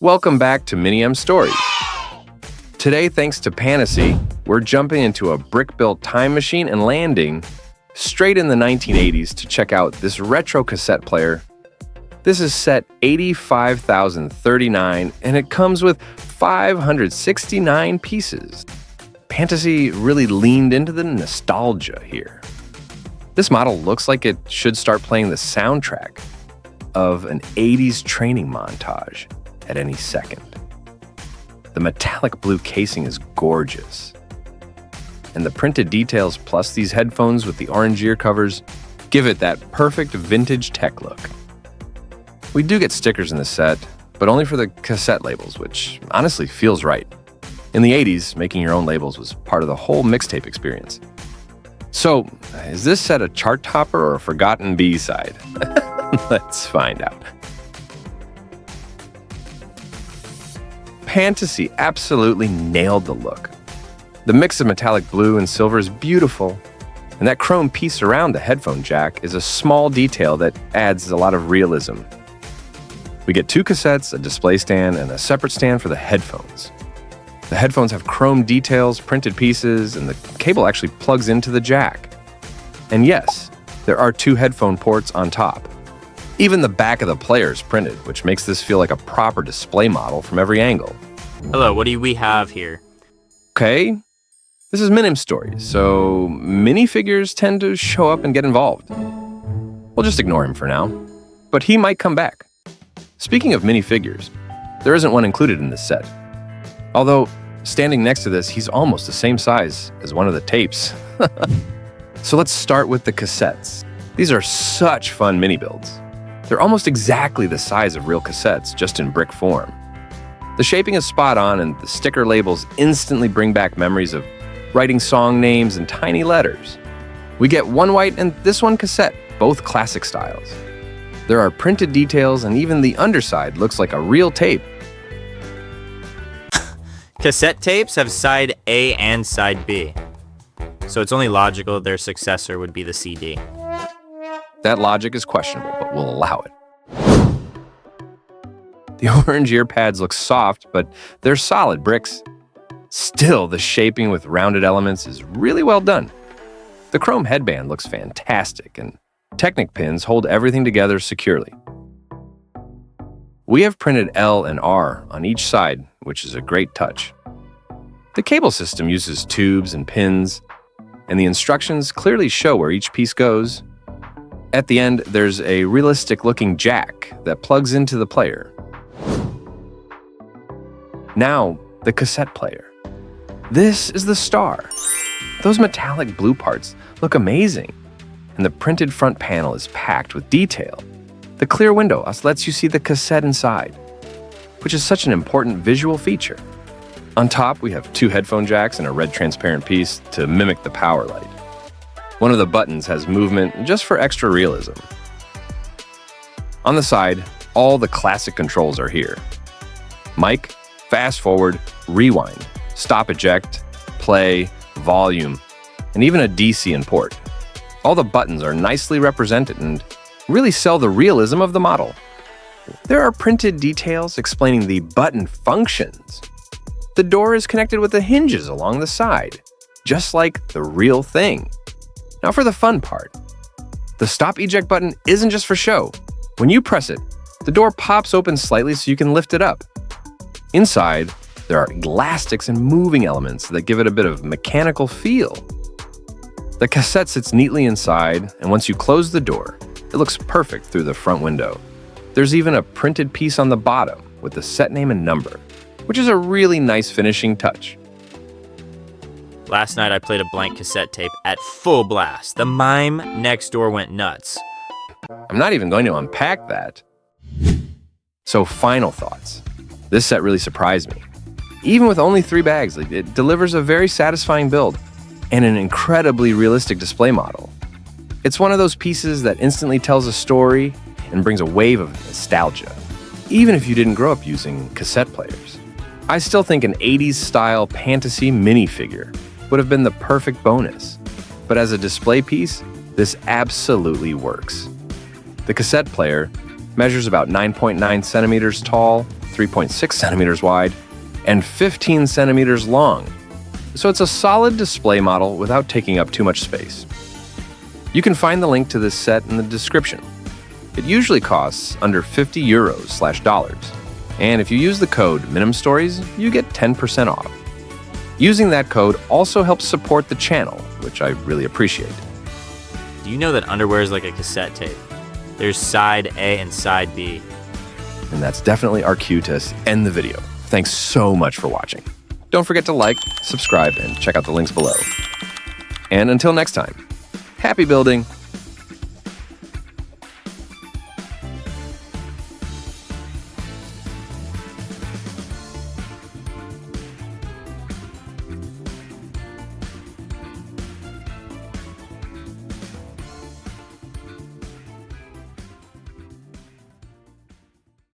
Welcome back to MiniMStories. Today, thanks to Pantasy, we're jumping into a brick-built time machine and landing straight in the 1980s to check out this retro cassette player. This is set 85,039, and it comes with 569 pieces. Pantasy really leaned into the nostalgia here. This model looks like it should start playing the soundtrack of an 80s training montage at any second. The metallic blue casing is gorgeous, and the printed details plus these headphones with the orange ear covers give it that perfect vintage tech look. We do get stickers in the set, but only for the cassette labels, which honestly feels right. In the 80s, making your own labels was part of the whole mixtape experience. So, is this set a chart topper or a forgotten B-side? Let's find out. Pantasy absolutely nailed the look. The mix of metallic blue and silver is beautiful, and that chrome piece around the headphone jack is a small detail that adds a lot of realism. We get two cassettes, a display stand, and a separate stand for the headphones. The headphones have chrome details, printed pieces, and the cable actually plugs into the jack. And yes, there are two headphone ports on top. Even the back of the player is printed, which makes this feel like a proper display model from every angle. Hello, what do we have here? Okay, this is MiniMStories, so minifigures tend to show up and get involved. We'll just ignore him for now, but he might come back. Speaking of minifigures, there isn't one included in this set. Although, standing next to this, he's almost the same size as one of the tapes. So let's start with the cassettes. These are such fun mini builds. They're almost exactly the size of real cassettes, just in brick form. The shaping is spot on, and the sticker labels instantly bring back memories of writing song names in tiny letters. We get one white and this one cassette, both classic styles. There are printed details, and even the underside looks like a real tape. Cassette tapes have side A and side B, so it's only logical their successor would be the CD. That logic is questionable, but we'll allow it. The orange ear pads look soft, but they're solid bricks. Still, the shaping with rounded elements is really well done. The chrome headband looks fantastic, and Technic pins hold everything together securely. We have printed L and R on each side, which is a great touch. The cable system uses tubes and pins, and the instructions clearly show where each piece goes. At the end, there's a realistic-looking jack that plugs into the player. Now, the cassette player. This is the star. Those metallic blue parts look amazing, and the printed front panel is packed with detail. The clear window lets you see the cassette inside, which is such an important visual feature. On top, we have two headphone jacks and a red transparent piece to mimic the power light. One of the buttons has movement just for extra realism. On the side, all the classic controls are here. Mic, fast forward, rewind, stop eject, play, volume, and even a DC and port. All the buttons are nicely represented and really sell the realism of the model. There are printed details explaining the button functions. The door is connected with the hinges along the side, just like the real thing. Now for the fun part. The stop eject button isn't just for show. When you press it, the door pops open slightly so you can lift it up. Inside, there are elastics and moving elements that give it a bit of mechanical feel. The cassette sits neatly inside, and once you close the door, it looks perfect through the front window. There's even a printed piece on the bottom with the set name and number, which is a really nice finishing touch. Last night I played a blank cassette tape at full blast. The mime next door went nuts. I'm not even going to unpack that. So final thoughts. This set really surprised me. Even with only 3 bags, it delivers a very satisfying build and an incredibly realistic display model. It's one of those pieces that instantly tells a story and brings a wave of nostalgia, even if you didn't grow up using cassette players. I still think an 80s style Pantasy minifigure would have been the perfect bonus, but as a display piece, this absolutely works. The cassette player measures about 9.9 centimeters tall, 3.6 centimeters wide, and 15 centimeters long. So it's a solid display model without taking up too much space. You can find the link to this set in the description. It usually costs under 50 euros/dollars. And if you use the code MiniMStories, you get 10% off. Using that code also helps support the channel, which I really appreciate. Do you know that underwear is like a cassette tape? There's side A and side B. And that's definitely our cue to end the video. Thanks so much for watching. Don't forget to like, subscribe, and check out the links below. And until next time, happy building!